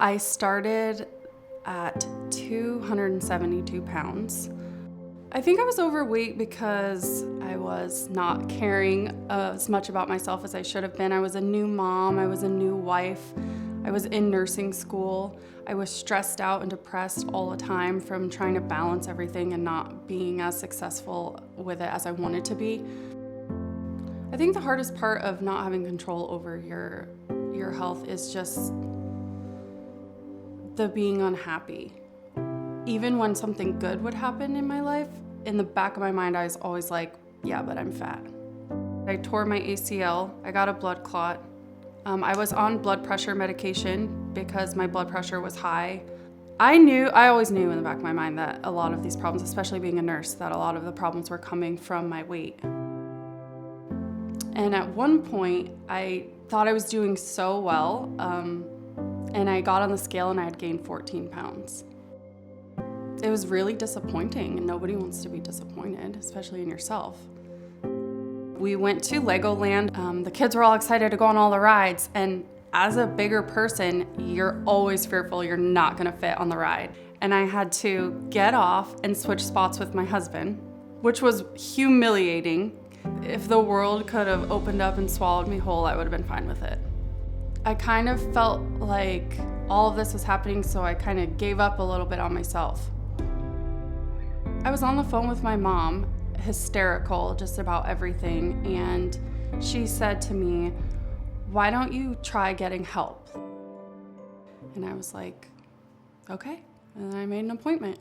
I started at 272 pounds. I think I was overweight because I was not caring as much about myself as I should have been. I was a new mom, I was a new wife, I was in nursing school. I was stressed out and depressed all the time from trying to balance everything and not being as successful with it as I wanted to be. I think the hardest part of not having control over your health is just the being unhappy. Even when something good would happen in my life, in the back of my mind, I was always like, yeah, but I'm fat. I tore my ACL, I got a blood clot. I was on blood pressure medication because my blood pressure was high. I always knew in the back of my mind that a lot of these problems, especially being a nurse, that a lot of the problems were coming from my weight. And at one point, I thought I was doing so well, and I got on the scale and I had gained 14 pounds. It was really disappointing, and nobody wants to be disappointed, especially in yourself. We went to Legoland. The kids were all excited to go on all the rides, and as a bigger person, you're always fearful you're not gonna fit on the ride. And I had to get off and switch spots with my husband, which was humiliating. If the world could have opened up and swallowed me whole, I would have been fine with it. I kind of felt like all of this was happening, so I kind of gave up a little bit on myself. I was on the phone with my mom, hysterical just about everything, and she said to me, "Why don't you try getting help?" And I was like, okay, and then I made an appointment.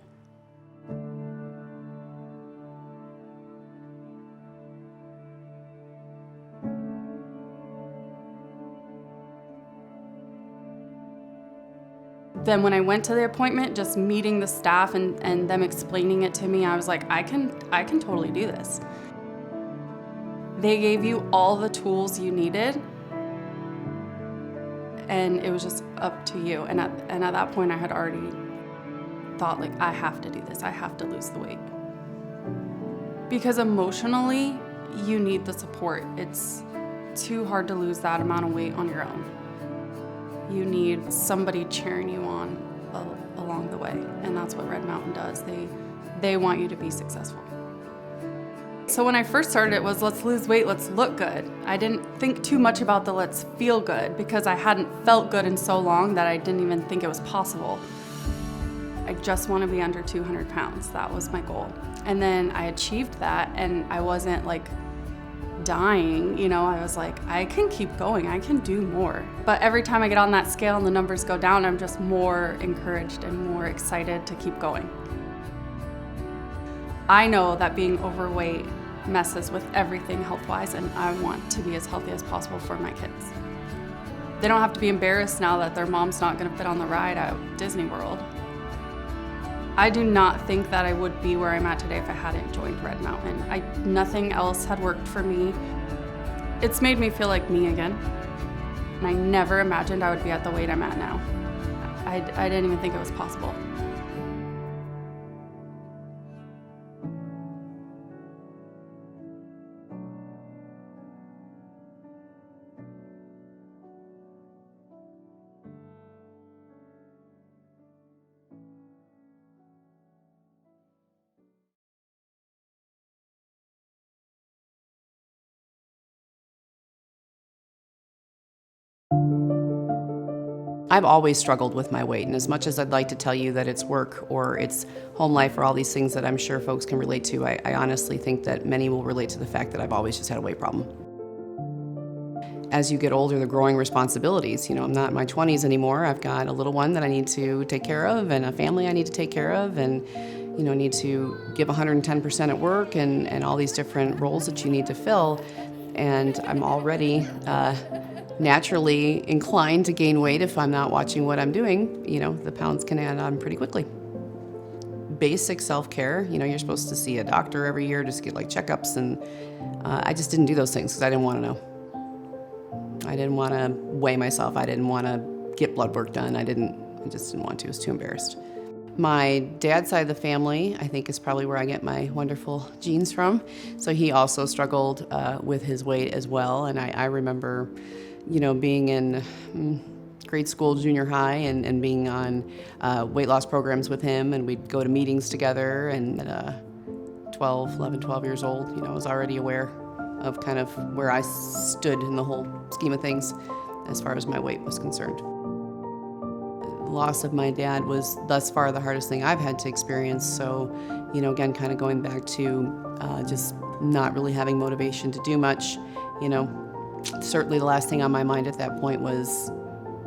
Then when I went to the appointment, just meeting the staff and them explaining it to me, I was like, I can totally do this. They gave you all the tools you needed, and it was just up to you. And at that point, I had already thought, like, I have to do this. I have to lose the weight. Because emotionally, you need the support. It's too hard to lose that amount of weight on your own. You need somebody cheering you on along the way, and that's what Red Mountain does. They want you to be successful. So when I first started, it was let's lose weight, let's look good. I didn't think too much about the let's feel good because I hadn't felt good in so long that I didn't even think it was possible. I just want to be under 200 pounds. That was my goal. And then I achieved that, and I wasn't like dying, I was like, I can keep going, I can do more. But every time I get on that scale and the numbers go down, I'm just more encouraged and more excited to keep going. I know that being overweight messes with everything health-wise, and I want to be as healthy as possible for my kids. They don't have to be embarrassed now that their mom's not gonna fit on the ride at Disney World. I do not think that I would be where I'm at today if I hadn't joined Red Mountain. Nothing else had worked for me. It's made me feel like me again. And I never imagined I would be at the weight I'm at now. I didn't even think it was possible. I've always struggled with my weight, and as much as I'd like to tell you that it's work or it's home life or all these things that I'm sure folks can relate to, I honestly think that many will relate to the fact that I've always just had a weight problem. As you get older, the growing responsibilities, I'm not in my 20s anymore. I've got a little one that I need to take care of and a family I need to take care of, and need to give 110% at work and all these different roles that you need to fill. And I'm already naturally inclined to gain weight if I'm not watching what I'm doing. The pounds can add on pretty quickly. Basic self-care, you're supposed to see a doctor every year, just get like checkups, and I just didn't do those things because I didn't want to know. I didn't want to weigh myself. I didn't want to get blood work done. I just didn't want to. I was too embarrassed. My dad's side of the family, I think, is probably where I get my wonderful genes from. So he also struggled with his weight as well. And I remember, being in grade school, junior high, and being on weight loss programs with him, and we'd go to meetings together. And at 12 years old, I was already aware of kind of where I stood in the whole scheme of things as far as my weight was concerned. The loss of my dad was thus far the hardest thing I've had to experience. So, again, kind of going back to just not really having motivation to do much, certainly the last thing on my mind at that point was,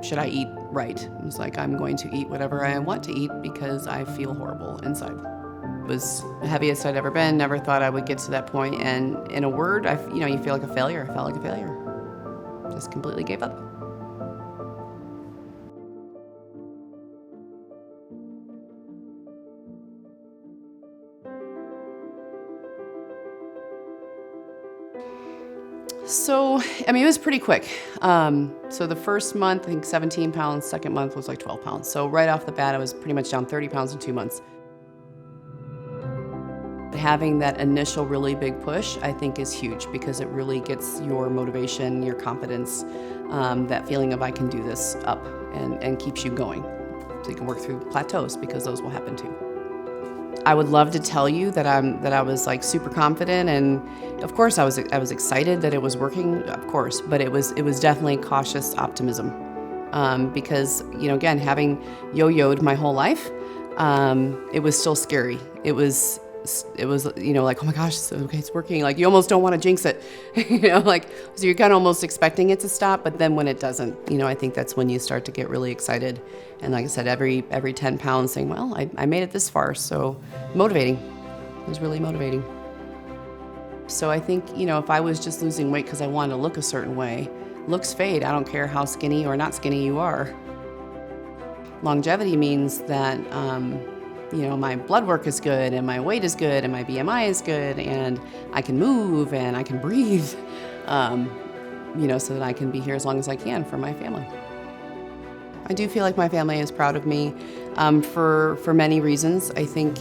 should I eat right? It was like, I'm going to eat whatever I want to eat because I feel horrible inside. It was the heaviest I'd ever been. Never thought I would get to that point. And in a word, you feel like a failure. I felt like a failure. Just completely gave up. So, it was pretty quick. So the first month, I think 17 pounds, second month was like 12 pounds. So right off the bat, I was pretty much down 30 pounds in 2 months. Having that initial really big push, I think, is huge because it really gets your motivation, your confidence, that feeling of I can do this up and keeps you going. So you can work through plateaus because those will happen too. I would love to tell you that I was like super confident, and of course I was excited that it was working, of course, but it was definitely cautious optimism, because again, having yo-yoed my whole life, it was still scary. It was like, oh my gosh, okay, it's working. Like, you almost don't want to jinx it, so you're kind of almost expecting it to stop, but then when it doesn't, I think that's when you start to get really excited. And like I said, every 10 pounds saying, well, I made it this far, so motivating. It was really motivating. So I think, if I was just losing weight because I wanted to look a certain way, looks fade. I don't care how skinny or not skinny you are. Longevity means that, my blood work is good, and my weight is good, and my BMI is good, and I can move, and I can breathe, so that I can be here as long as I can for my family. I do feel like my family is proud of me for many reasons. I think,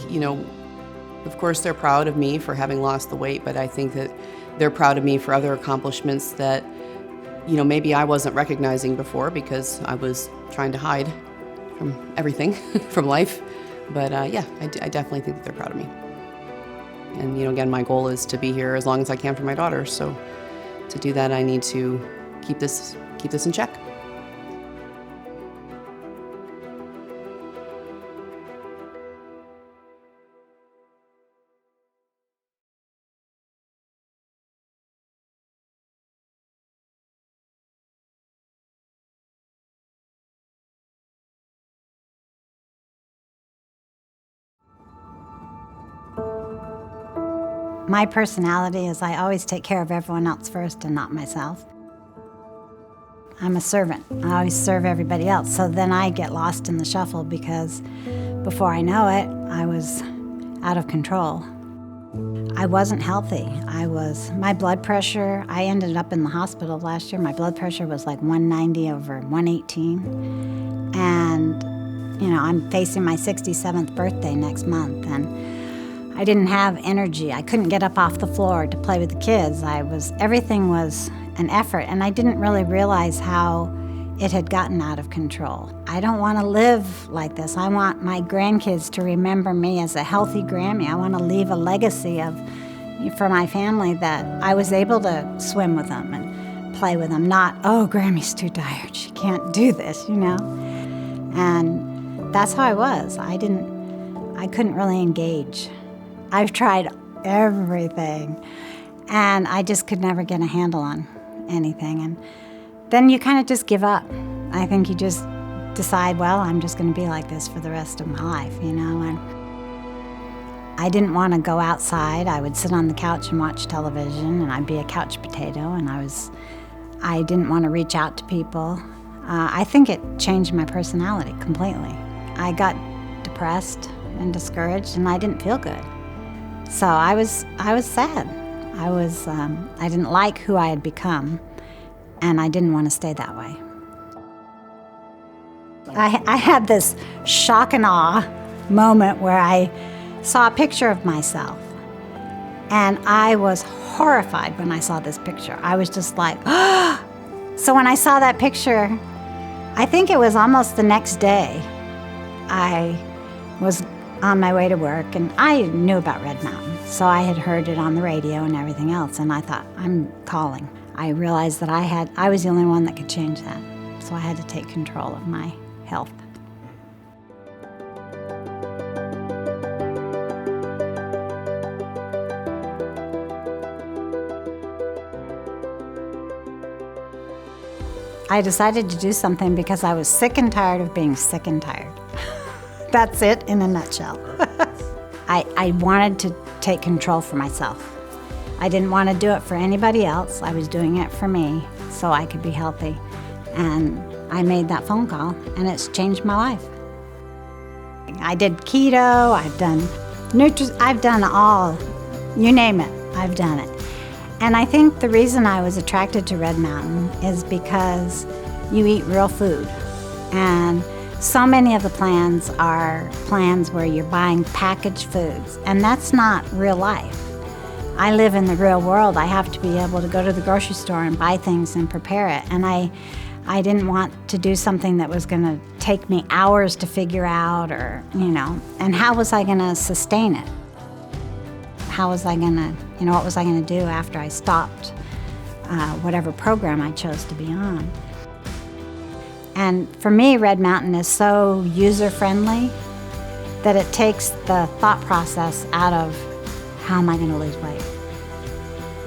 of course they're proud of me for having lost the weight, but I think that they're proud of me for other accomplishments that, maybe I wasn't recognizing before because I was trying to hide from everything, from life. But I definitely think that they're proud of me. And again, my goal is to be here as long as I can for my daughter. So to do that, I need to keep this in check. My personality is I always take care of everyone else first and not myself. I'm a servant. I always serve everybody else. So then I get lost in the shuffle because before I know it, I was out of control. I wasn't healthy. My blood pressure, I ended up in the hospital last year. My blood pressure was like 190 over 118. And, I'm facing my 67th birthday next month. And I didn't have energy. I couldn't get up off the floor to play with the kids. Everything was an effort, and I didn't really realize how it had gotten out of control. I don't want to live like this. I want my grandkids to remember me as a healthy Grammy. I want to leave a legacy for my family that I was able to swim with them and play with them, not, oh, Grammy's too tired. She can't do this, And that's how I was. I couldn't really engage. I've tried everything, and I just could never get a handle on anything. And then you kind of just give up. I think you just decide, well, I'm just going to be like this for the rest of my life, And I didn't want to go outside. I would sit on the couch and watch television, and I'd be a couch potato, and I didn't want to reach out to people. I think it changed my personality completely. I got depressed and discouraged, and I didn't feel good. So I was sad. I didn't like who I had become, and I didn't want to stay that way. I had this shock and awe moment where I saw a picture of myself, and I was horrified when I saw this picture. I was just like, oh! So when I saw that picture, I think it was almost the next day. I was on my way to work, and I knew about Red Mountain, so I had heard it on the radio and everything else, and I thought, I'm calling. I realized that I was the only one that could change that, so I had to take control of my health. I decided to do something because I was sick and tired of being sick and tired. That's it in a nutshell. I wanted to take control for myself. I didn't want to do it for anybody else. I was doing it for me so I could be healthy. And I made that phone call, and it's changed my life. I did keto, I've done all, you name it, I've done it. And I think the reason I was attracted to Red Mountain is because you eat real food. And so many of the plans are plans where you're buying packaged foods, and that's not real life. I live in the real world. I have to be able to go to the grocery store and buy things and prepare it. And I didn't want to do something that was gonna take me hours to figure out, or, and how was I gonna sustain it? How was I gonna, what was I gonna do after I stopped whatever program I chose to be on? And for me, Red Mountain is so user-friendly that it takes the thought process out of how am I gonna lose weight?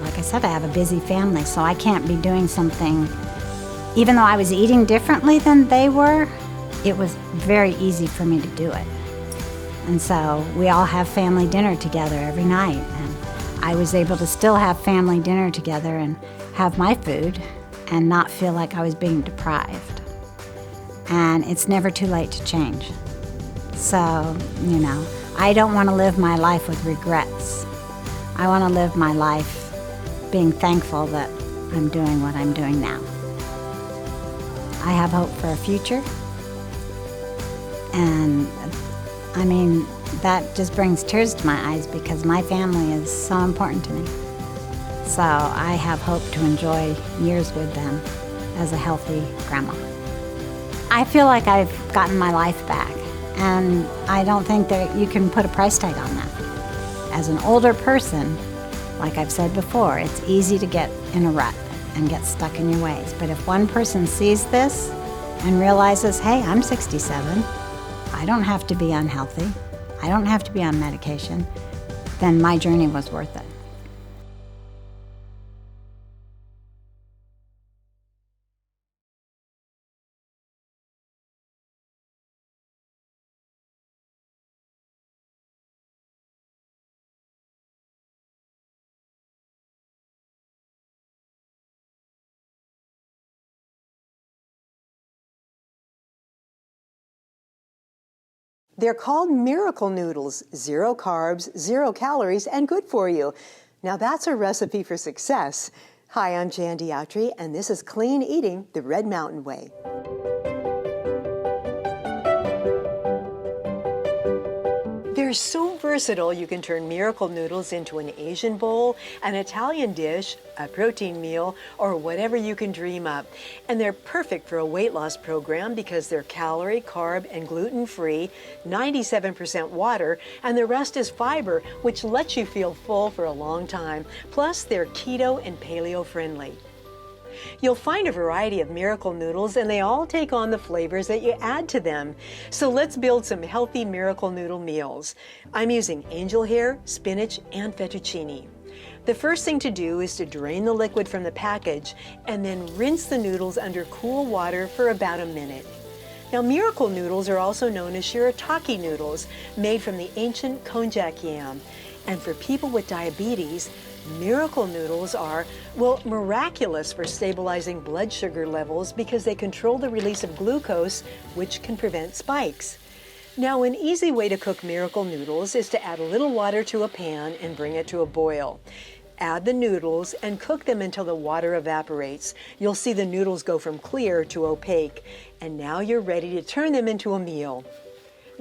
Like I said, I have a busy family, so I can't be doing something, even though I was eating differently than they were, it was very easy for me to do it. And so we all have family dinner together every night, and I was able to still have family dinner together and have my food and not feel like I was being deprived. And it's never too late to change. So, I don't want to live my life with regrets. I want to live my life being thankful that I'm doing what I'm doing now. I have hope for a future, and that just brings tears to my eyes because my family is so important to me. So I have hope to enjoy years with them as a healthy grandma. I feel like I've gotten my life back, and I don't think that you can put a price tag on that. As an older person, like I've said before, it's easy to get in a rut and get stuck in your ways. But if one person sees this and realizes, hey, I'm 67, I don't have to be unhealthy, I don't have to be on medication, then my journey was worth it. They're called miracle noodles, 0 carbs, 0 calories, and good for you. Now that's a recipe for success. Hi, I'm Jan Diatri, and this is Clean Eating the Red Mountain Way. They're so versatile, you can turn miracle noodles into an Asian bowl, an Italian dish, a protein meal, or whatever you can dream up. And they're perfect for a weight loss program because they're calorie, carb, and gluten-free, 97% water, and the rest is fiber, which lets you feel full for a long time. Plus, they're keto and paleo friendly. You'll find a variety of miracle noodles, and they all take on the flavors that you add to them. So let's build some healthy miracle noodle meals. I'm using angel hair, spinach, and fettuccine. The first thing to do is to drain the liquid from the package and then rinse the noodles under cool water for about a minute. Now, miracle noodles are also known as shirataki noodles, made from the ancient konjac yam. And for people with diabetes, miracle noodles are, well, miraculous for stabilizing blood sugar levels because they control the release of glucose, which can prevent spikes. Now, an easy way to cook miracle noodles is to add a little water to a pan and bring it to a boil. Add the noodles and cook them until the water evaporates. You'll see the noodles go from clear to opaque. And now you're ready to turn them into a meal.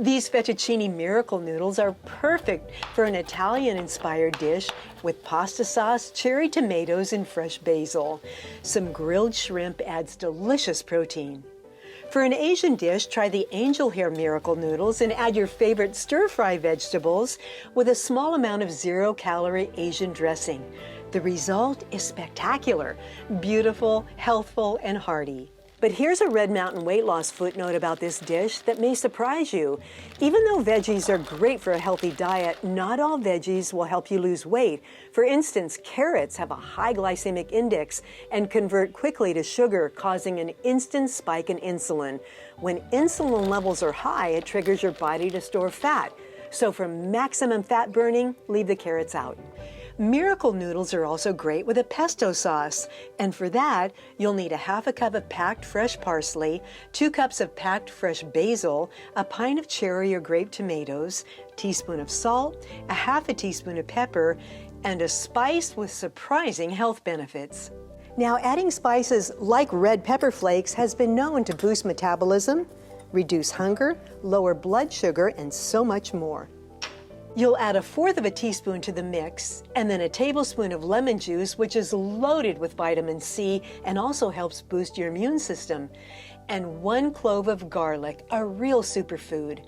These fettuccine miracle noodles are perfect for an Italian-inspired dish with pasta sauce, cherry tomatoes, and fresh basil. Some grilled shrimp adds delicious protein. For an Asian dish, try the angel hair miracle noodles and add your favorite stir-fry vegetables with a small amount of zero-calorie Asian dressing. The result is spectacular, beautiful, healthful, and hearty. But here's a Red Mountain weight loss footnote about this dish that may surprise you. Even though veggies are great for a healthy diet, not all veggies will help you lose weight. For instance, carrots have a high glycemic index and convert quickly to sugar, causing an instant spike in insulin. When insulin levels are high, it triggers your body to store fat. So for maximum fat burning, leave the carrots out. Miracle noodles are also great with a pesto sauce, and for that, you'll need a half a cup of packed fresh parsley, 2 cups of packed fresh basil, a pint of cherry or grape tomatoes, a teaspoon of salt, a half a teaspoon of pepper, and a spice with surprising health benefits. Now, adding spices like red pepper flakes has been known to boost metabolism, reduce hunger, lower blood sugar, and so much more. You'll add 1/4 teaspoon to the mix, and then a tablespoon of lemon juice, which is loaded with vitamin C and also helps boost your immune system, and 1 clove of garlic, a real superfood.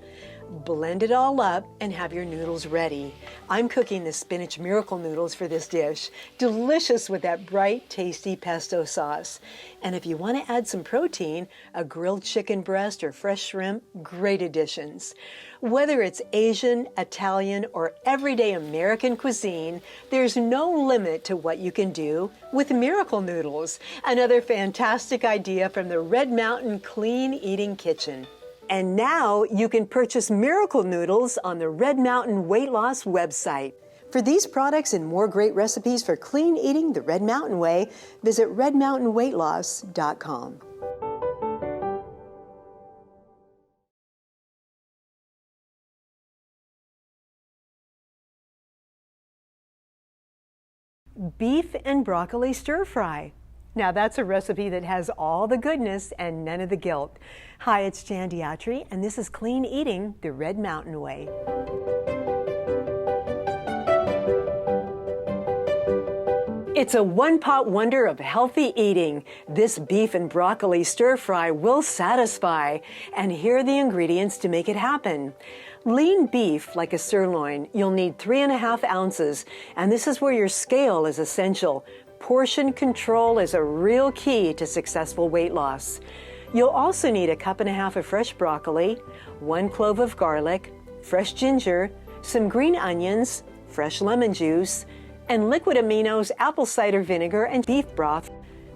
Blend it all up and have your noodles ready. I'm cooking the spinach miracle noodles for this dish. Delicious with that bright, tasty pesto sauce. And if you want to add some protein, a grilled chicken breast or fresh shrimp, great additions. Whether it's Asian, Italian, or everyday American cuisine, there's no limit to what you can do with miracle noodles. Another fantastic idea from the Red Mountain Clean Eating Kitchen. And now you can purchase miracle noodles on the Red Mountain Weight Loss website. For these products and more great recipes for clean eating the Red Mountain way, visit redmountainweightloss.com. Beef and broccoli stir fry. Now that's a recipe that has all the goodness and none of the guilt. Hi, it's Jan Diatri, and this is Clean Eating the Red Mountain Way. It's a one-pot wonder of healthy eating. This beef and broccoli stir fry will satisfy, and here are the ingredients to make it happen. Lean beef, like a sirloin, you'll need 3½ ounces, and this is where your scale is essential. Portion control is a real key to successful weight loss. You'll also need 1½ cups of fresh broccoli, 1 clove of garlic, fresh ginger, some green onions, fresh lemon juice, and liquid aminos, apple cider vinegar, and beef broth,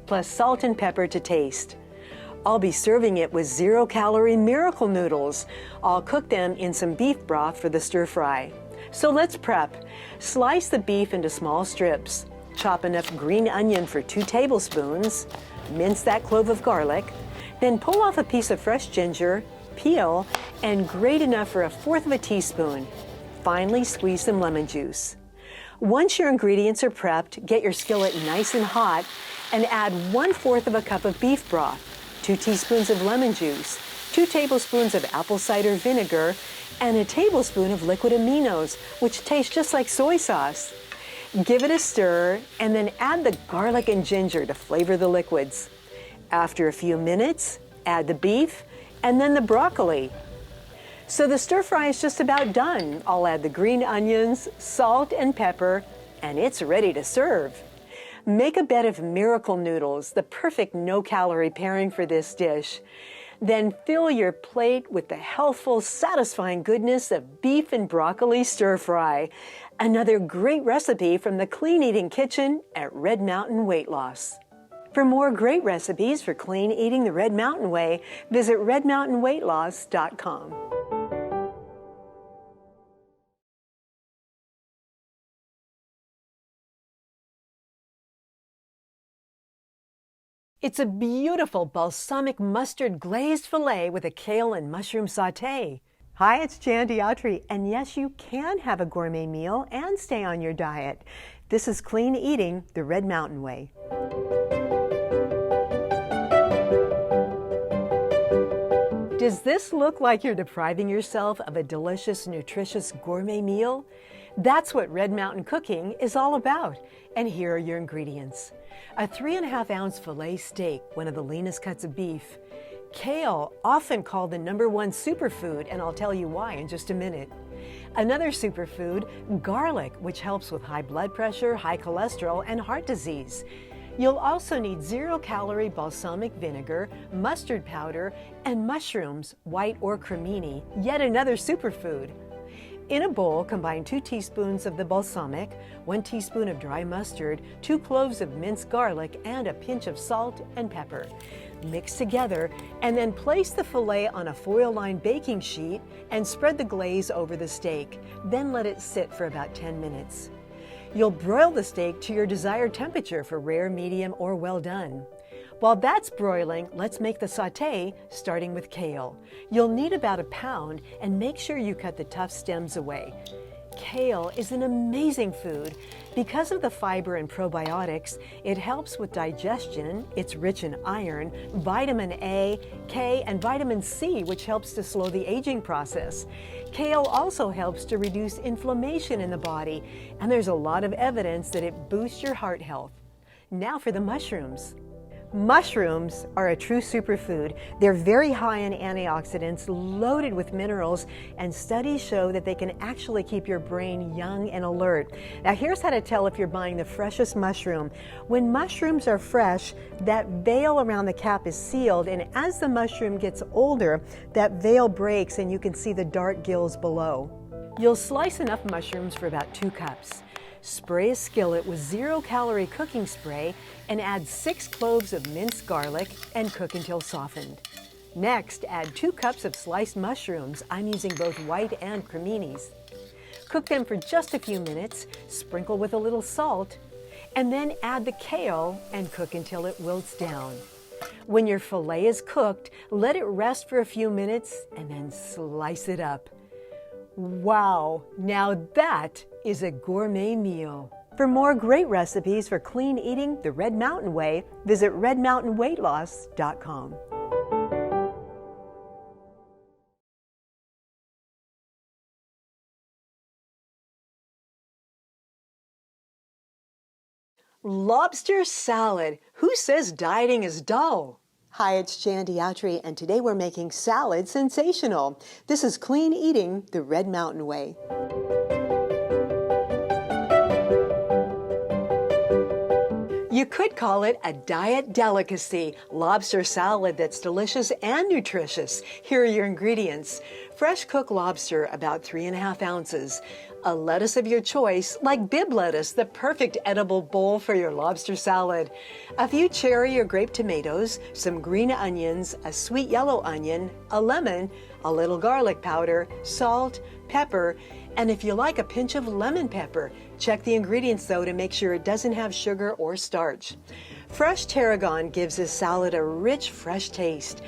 plus salt and pepper to taste. I'll be serving it with zero-calorie miracle noodles. I'll cook them in some beef broth for the stir fry. So let's prep. Slice the beef into small strips. Chop enough green onion for 2 tablespoons. Mince that clove of garlic. Then pull off a piece of fresh ginger, peel, and grate enough for 1/4 teaspoon. Finally, squeeze some lemon juice. Once your ingredients are prepped, get your skillet nice and hot and add 1/4 cup of beef broth, 2 teaspoons of lemon juice, 2 tablespoons of apple cider vinegar, and a tablespoon of liquid aminos, which taste just like soy sauce. Give it a stir and then add the garlic and ginger to flavor the liquids. After a few minutes, add the beef and then the broccoli. So the stir fry is just about done. I'll add the green onions, salt and pepper, and it's ready to serve. Make a bed of miracle noodles, the perfect no-calorie pairing for this dish. Then fill your plate with the healthful, satisfying goodness of beef and broccoli stir fry. Another great recipe from the Clean Eating Kitchen at Red Mountain Weight Loss. For more great recipes for clean eating the Red Mountain way, visit redmountainweightloss.com. It's a beautiful balsamic mustard glazed filet with a kale and mushroom sauté. Hi, it's Jan Diatri, and yes, you can have a gourmet meal and stay on your diet. This is Clean Eating the Red Mountain way. Does this look like you're depriving yourself of a delicious, nutritious gourmet meal? That's what Red Mountain cooking is all about. And here are your ingredients. A 3½ ounce filet steak, one of the leanest cuts of beef. Kale, often called the #1 superfood, and I'll tell you why in just a minute. Another superfood, garlic, which helps with high blood pressure, high cholesterol, and heart disease. You'll also need 0-calorie balsamic vinegar, mustard powder, and mushrooms, white or cremini, yet another superfood. In a bowl, combine 2 teaspoons of the balsamic, 1 teaspoon of dry mustard, 2 cloves of minced garlic, and a pinch of salt and pepper. Mix together and then place the filet on a foil-lined baking sheet and spread the glaze over the steak. Then let it sit for about 10 minutes. You'll broil the steak to your desired temperature for rare, medium, or well done. While that's broiling, let's make the sauté, starting with kale. You'll need about a pound, and make sure you cut the tough stems away. Kale is an amazing food. Because of the fiber and probiotics, it helps with digestion. It's rich in iron, vitamin A, K, and vitamin C, which helps to slow the aging process. Kale also helps to reduce inflammation in the body, and there's a lot of evidence that it boosts your heart health. Now for the mushrooms. Mushrooms are a true superfood. They're very high in antioxidants, loaded with minerals, and studies show that they can actually keep your brain young and alert. Now here's how to tell if you're buying the freshest mushroom. When mushrooms are fresh, that veil around the cap is sealed, and as the mushroom gets older, that veil breaks and you can see the dark gills below. You'll slice enough mushrooms for about 2 cups. Spray a skillet with 0-calorie cooking spray and add 6 cloves of minced garlic and cook until softened. Next, add 2 cups of sliced mushrooms. I'm using both white and creminis. Cook them for just a few minutes, sprinkle with a little salt, and then add the kale and cook until it wilts down. When your filet is cooked, let it rest for a few minutes and then slice it up. Wow, now that is a gourmet meal. For more great recipes for clean eating the Red Mountain Way, visit redmountainweightloss.com. Lobster salad. Who says dieting is dull? Hi, it's Jan Diatri, and today we're making salad sensational. This is clean eating the Red Mountain Way. You could call it a diet delicacy, lobster salad that's delicious and nutritious. Here are your ingredients. Fresh cooked lobster, about 3½ ounces. A lettuce of your choice, like bib lettuce, the perfect edible bowl for your lobster salad. A few cherry or grape tomatoes, some green onions, a sweet yellow onion, a lemon, a little garlic powder, salt, pepper, and if you like, a pinch of lemon pepper. Check the ingredients though to make sure it doesn't have sugar or starch. Fresh tarragon gives this salad a rich, fresh taste.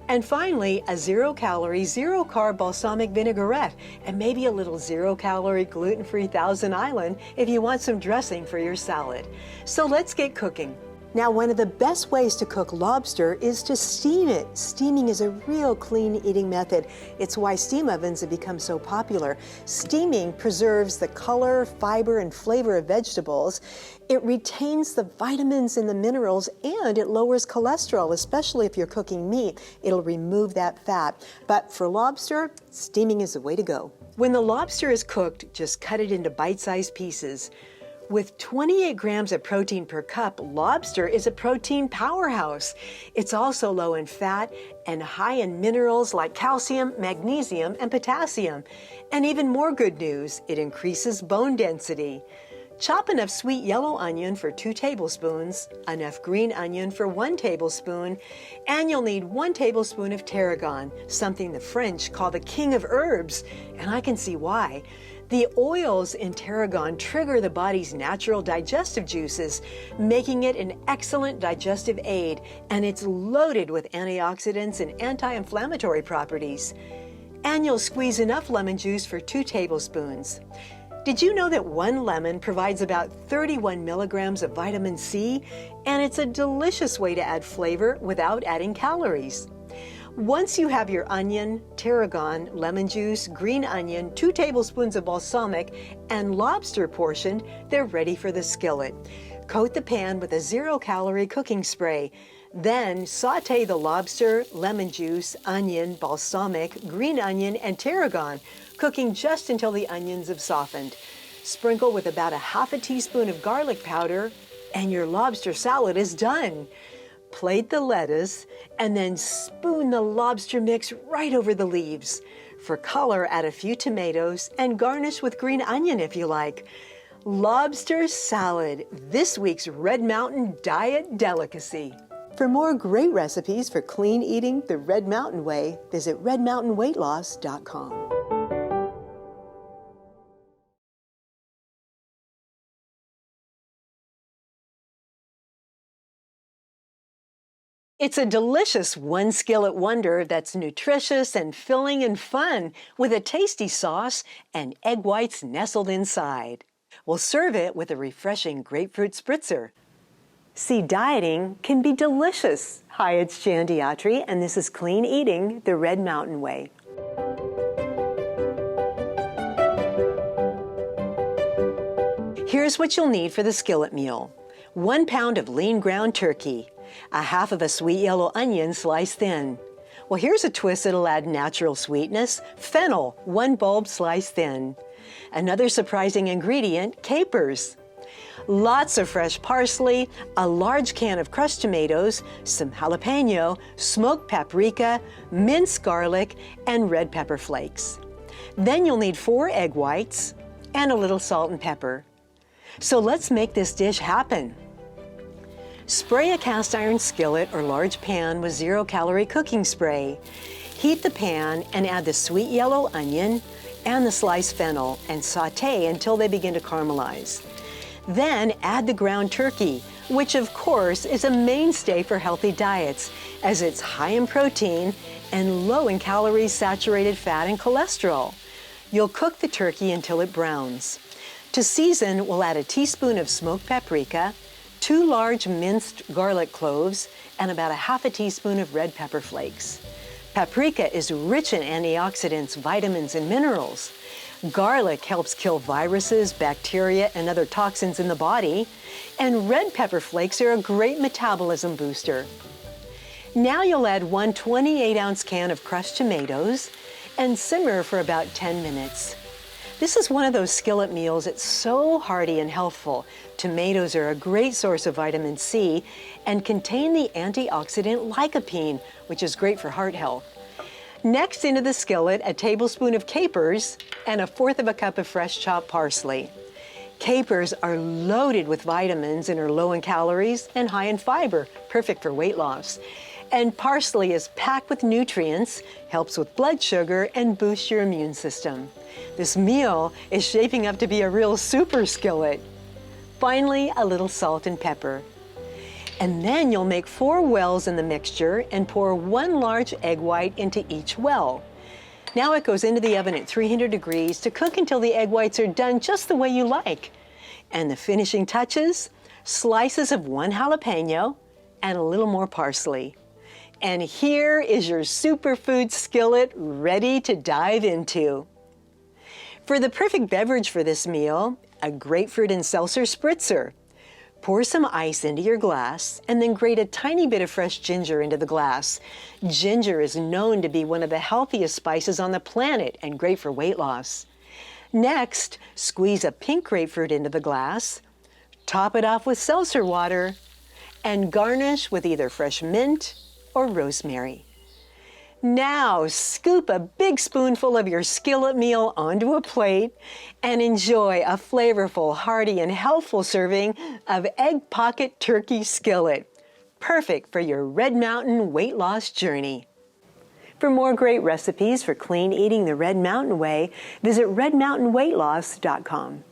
And finally, a 0-calorie, 0-carb balsamic vinaigrette, and maybe a little 0-calorie gluten-free Thousand Island if you want some dressing for your salad. So let's get cooking. Now, one of the best ways to cook lobster is to steam it. Steaming is a real clean eating method. It's why steam ovens have become so popular. Steaming preserves the color, fiber, and flavor of vegetables. It retains the vitamins and the minerals, and it lowers cholesterol, especially if you're cooking meat. It'll remove that fat. But for lobster, steaming is the way to go. When the lobster is cooked, just cut it into bite-sized pieces. With 28 grams of protein per cup, lobster is a protein powerhouse. It's also low in fat and high in minerals like calcium, magnesium, and potassium. And even more good news, it increases bone density. Chop enough sweet yellow onion for 2 tablespoons, enough green onion for 1 tablespoon, and you'll need 1 tablespoon of tarragon, something the French call the king of herbs, and I can see why. The oils in tarragon trigger the body's natural digestive juices, making it an excellent digestive aid, and it's loaded with antioxidants and anti-inflammatory properties. And you'll squeeze enough lemon juice for 2 tablespoons. Did you know that 1 lemon provides about 31 milligrams of vitamin C? And it's a delicious way to add flavor without adding calories. Once you have your onion, tarragon, lemon juice, green onion, 2 tablespoons of balsamic, and lobster portioned, they're ready for the skillet. Coat the pan with a 0-calorie cooking spray. Then saute the lobster, lemon juice, onion, balsamic, green onion, and tarragon, cooking just until the onions have softened. Sprinkle with about a half a teaspoon of garlic powder, and your lobster salad is done. Plate the lettuce, and then spoon the lobster mix right over the leaves. For color, add a few tomatoes and garnish with green onion if you like. Lobster salad, this week's Red Mountain diet delicacy. For more great recipes for clean eating the Red Mountain way, visit redmountainweightloss.com. It's a delicious one skillet wonder that's nutritious and filling and fun with a tasty sauce and egg whites nestled inside. We'll serve it with a refreshing grapefruit spritzer. See, dieting can be delicious. Hi, it's Jan Diatri, and this is Clean Eating the Red Mountain Way. Here's what you'll need for the skillet meal. 1 pound of lean ground turkey, a half of a sweet yellow onion sliced thin. Well, here's a twist that'll add natural sweetness. Fennel, 1 bulb sliced thin. Another surprising ingredient, capers. Lots of fresh parsley, a large can of crushed tomatoes, some jalapeno, smoked paprika, minced garlic, and red pepper flakes. Then you'll need 4 egg whites and a little salt and pepper. So let's make this dish happen. Spray a cast iron skillet or large pan with 0-calorie cooking spray. Heat the pan and add the sweet yellow onion and the sliced fennel and saute until they begin to caramelize. Then add the ground turkey, which of course is a mainstay for healthy diets as it's high in protein and low in calories, saturated fat, and cholesterol. You'll cook the turkey until it browns. To season, we'll add a teaspoon of smoked paprika, 2 large minced garlic cloves, and about a half a teaspoon of red pepper flakes. Paprika is rich in antioxidants, vitamins, and minerals. Garlic helps kill viruses, bacteria, and other toxins in the body. And red pepper flakes are a great metabolism booster. Now you'll add 1 28-ounce can of crushed tomatoes and simmer for about 10 minutes. This is one of those skillet meals that's so hearty and healthful. Tomatoes are a great source of vitamin C and contain the antioxidant lycopene, which is great for heart health. Next into the skillet, a tablespoon of capers and a 1/4 cup of fresh chopped parsley. Capers are loaded with vitamins and are low in calories and high in fiber, perfect for weight loss. And parsley is packed with nutrients, helps with blood sugar, and boosts your immune system. This meal is shaping up to be a real super skillet. Finally, a little salt and pepper. And then you'll make 4 wells in the mixture and pour 1 large egg white into each well. Now it goes into the oven at 300 degrees to cook until the egg whites are done just the way you like. And the finishing touches, slices of 1 jalapeno and a little more parsley. And here is your superfood skillet ready to dive into. For the perfect beverage for this meal, a grapefruit and seltzer spritzer. Pour some ice into your glass and then grate a tiny bit of fresh ginger into the glass. Ginger is known to be one of the healthiest spices on the planet and great for weight loss. Next, squeeze a pink grapefruit into the glass, top it off with seltzer water, and garnish with either fresh mint or rosemary. Now, scoop a big spoonful of your skillet meal onto a plate and enjoy a flavorful, hearty, and healthful serving of Egg Pocket Turkey Skillet. Perfect for your Red Mountain weight loss journey. For more great recipes for clean eating the Red Mountain way, visit redmountainweightloss.com.